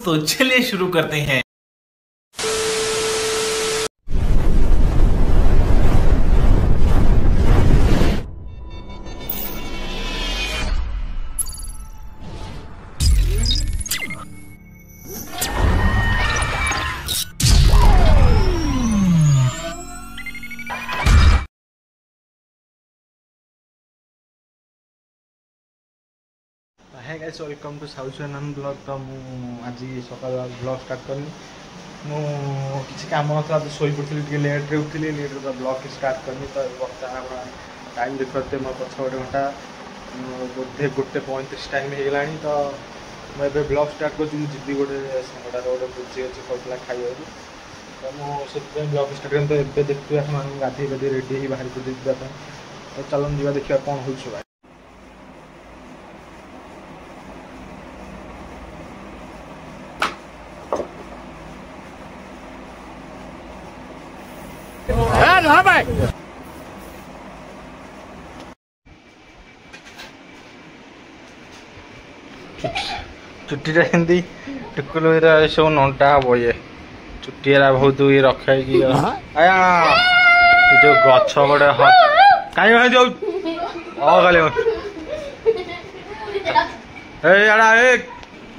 तो चलिए शुरू करते हैं। Hi guys, welcome to South NM blog. तो आज सकाल ब्लॉग स्टार्ट करनी किसी काम ना तो शोई पड़ी लेट्रे उठिली लेट्रे ब्लॉग स्टार्ट करनी। तो बर्तमान टाइम देखते मोर पछ गोटे घंटा बोधे 1:35 टाइम होगा। तो मुझे ब्लॉग स्टार्ट कर जी गोटे सांगटार गोटे भोजी अच्छे कहला खाइबा तो मुझे ब्लॉग स्टार्ट कर। तो ये देखिए गाधे गाधे रेडी बाहर को जावाई। तो चलन जा देखा कौन हो। चुट्टी हिंदी टिकुल सब नंटा हम ये चुट्टीरा बहुत ये रखा जो गछ गोटे कहीं जो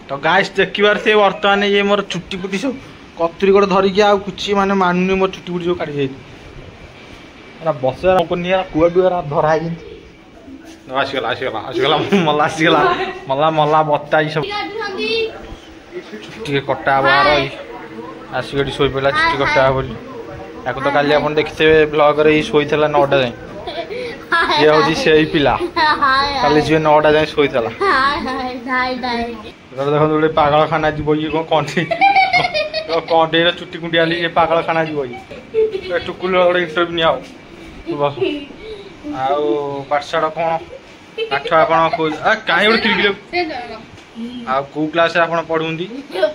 तो गाइस देखिबार से बर्तमान ये मोर चुट्टी पुटी सब कतुरी गोटे धरिकी आ कुछ माने मानुनी मोर चुट्टी पुटी सब काटी जाए बस कुआ धरा आसगला आसगला आसगला मला आसगला मला मला बता सब चुट्टी कटा बार आसिक शोई पड़ा चुट्टी कटा बोली या तो काली आप देखते ब्लॉग रे शोई 9टा जाए ये हूँ से पिला काली जी 9टा जाए शोई देखो गोटे पागल खाना जीव ये कंठी कंठे चुट्टी कुंडी आनी पागल खाना जीव ये टुकुल गोटे इंटरव्यू नि पाठशाला कौन पाठ आप कहीं गोटे क्रिकेट आ कौ क्लास पढ़ुंदी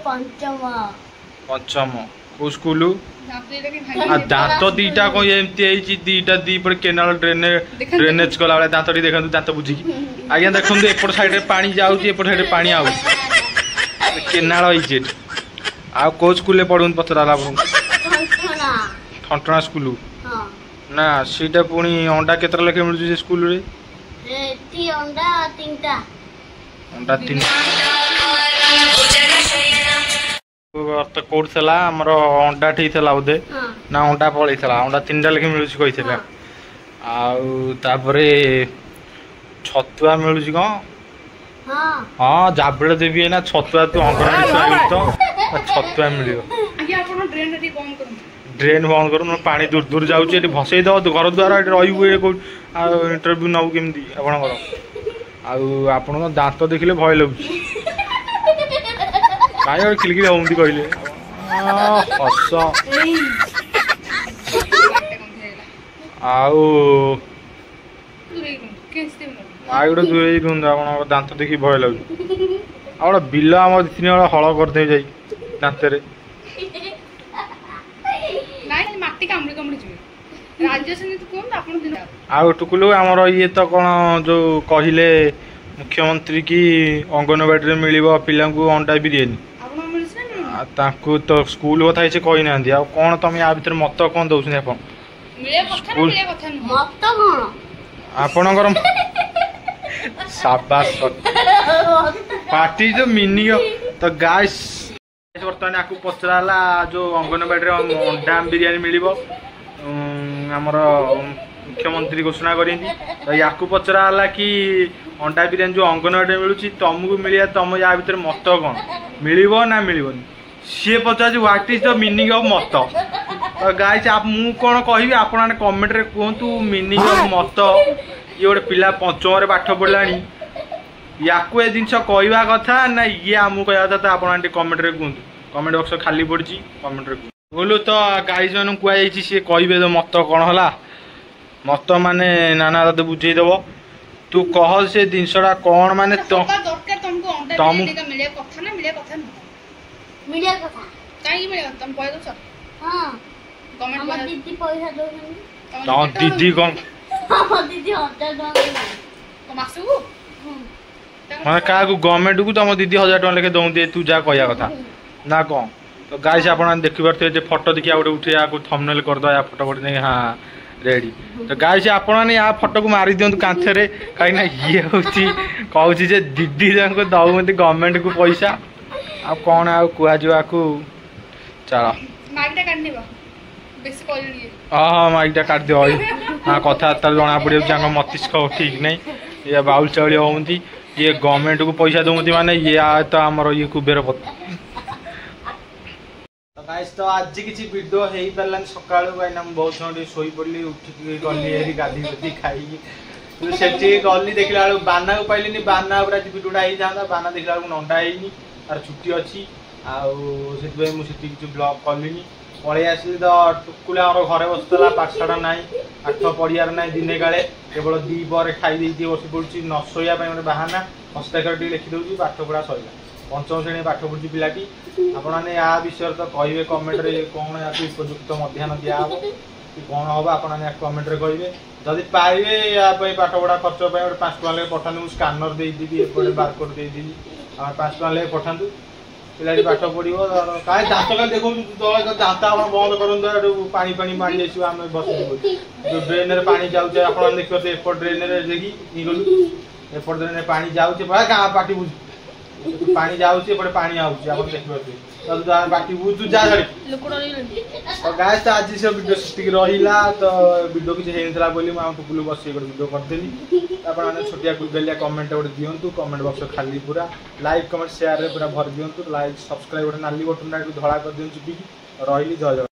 पंचम कौ स्कूल दांत दीटा कौन एमती दीटा दीपटे केनाल ड्रेनेज कला बेले दांत देखा दांत बुझिकी आज्ञा देखो एपट साइड पानी जाऊँगी एपट साइड पानी आउ केनाल आ कौ स्कूल पढ़ुन पचरा ठंटना स्कूल ना सीटा पुणी अंडा केतरा लेखे मिलुଛି स्कूल रे अंडा 3 तो कोड थला हमर अंडा ठीक थला बोधे ना अंडा पळै थला अंडा 3टा लेखे मिलुଛି कहिथला तापरे छतुआ मिलुଛି कोन हां जाबड़े देबी ना छतुआ तू अंगनवाड़ी छुआ तो छतुआ मिलियो आगे आपण ड्रेन रे बंद करू ड्रेन बंद कर पानी दूर दूर जाऊँगी भसई दब घर द्वारा रही इंटरव्यू नौ केमी आपण दांत देखिले भय लगुच कहीं खिलखिल हम कहले हस गोटे दूरे रुहतु आप दांत देखिए भय लगुच आ गोटे बिल आम 2-3 बेला हल करदे जाई दांत टुकुलू आमर ये तो कौन जो कहले मुख्यमंत्री की अंगनवाड़ी मिल पिला अंडा बिरियानी तो स्कूल कथा से कही ना कौन तुम या भर मत कौन दौर आपणकर साबास पार्टी जो मिनी तो गाइस बर्तमान आपको पचराला जो अंगनवाड़ी अंडा बिरियानी मिल आमर मुख्यमंत्री घोषणा करी तो या पचराला कि अंडा बिरियानी जो अंगनवाड़ी मिलूँ तुमको मिले तुम या भर मत कौन मिल ना मिलनी सी पचार what is the meaning of मत। तो गाइस आप मु कौन कहि आप कमेंट रे कहतु मीनिंग ऑफ मत। ये गोटे पिला पंचम पाठ पढ़ला या जिन कहवा कथा ना ये आमको कह कथा आप कमेंट रे कहतु कमेंट बक्स खाली पड़ी कमेंट रे बोलू। तो गाइस मान कहुई सी कहे तो मत कौन है मत माने नाना दादा बुझेदेव तू कह से जिनसा कौन माने दीदी कौन हाँ क्या गवर्नमेंट को तुम दीदी 1000 टका लेके दौं दे तू जा कहया कथा ना कौन तो गाइस आपण देखि पारथे जे फोटो देखि आ उठे या थंबनेल कर दो या फोटो कर नहीं हाँ रेडी तो गाइस आपण या फोटो को मारी दियंतु कांथरे कहीं ये होची कहूची जे दीदी जाको दउमती गवर्नमेंट को पैसा आ कौन आ कुआ जवा को चलो माइकटा काट देबा बेसी कॉल लिए हां माइकटा काट दियो हां कथा जना पड़े मस्तिष्क ठीक नहीं ये बाउल चाउली होती ये गवर्नमेंट को पैसा दउमती माने ये तो आमर ये कुबेर पत्ता गाइस तो आज किसी वीडियो हेई परलान सकाळु गाइना बहुत समय सोई पड़ली उठी गली एरी गाधी गदी खाई तो सेठी गली देखला बेलू बाना को पाइलिनी बाना पूरा वीडियोटा हेई जांदा बाना देखला बेलू नंडा हेइनी तार छुट्टी अछि आउ सेति मु सेठी किछु ब्लॉग करलिनी पळे आसी तो टुकुले हमर घरे बसतला पाठशाड़ा नाई आठ पड़ियार नाई दिने काले केवल दी पर खाई देती बसी पड़ुची न सोया गोटे बाहाना हस्ताक्षर टी लिखि दउची पाठ पढ़ा सरिला पंचम श्रेणी पाठ पढ़ुची पिलाटी आपने या विषय तो कहे कमेंट रे कौन या उपयुक्त मध्याह्न दिया हम कि कौन हम आपने कमेंट रे कहे जदि पाइबे या पाठ पढ़ा खर्च गोटे 5 टका लगे पठातु स्कानर देदेवी एपटे बारकोड देदेवी 5 टका लगे पठातु पिलाटी पाठ पढ़ो कहीं दात का देखो तले दात आप बंद करूँ पानी पानी मारी आस आम बस जो ड्रेन पानी जाऊे आप देखिए एपट ड्रेन देखी गलु एपट ड्रेन पानी जाऊे गाँ पार्टी बुझ पानी जाऊे एपटे पानी आऊँच आप देखिए बाकी बुझु जा तो गाइस तो आज से वीडियो सेटिक रहिला तो वीडियो किसी हेनथला बोली मैं टुकुलु बस गोटे वीडियो करदेली आपने छोटिया गुलगलिया कमेंट गोटे दिंतु कमेंट बॉक्स खाली पूरा लाइक कमेंट शेयर रे पूरा भर दिंतु लाइक सब्सक्राइब गोटे नाली बटन धड़ा कर दिंतु रही जय जगन्नाथ।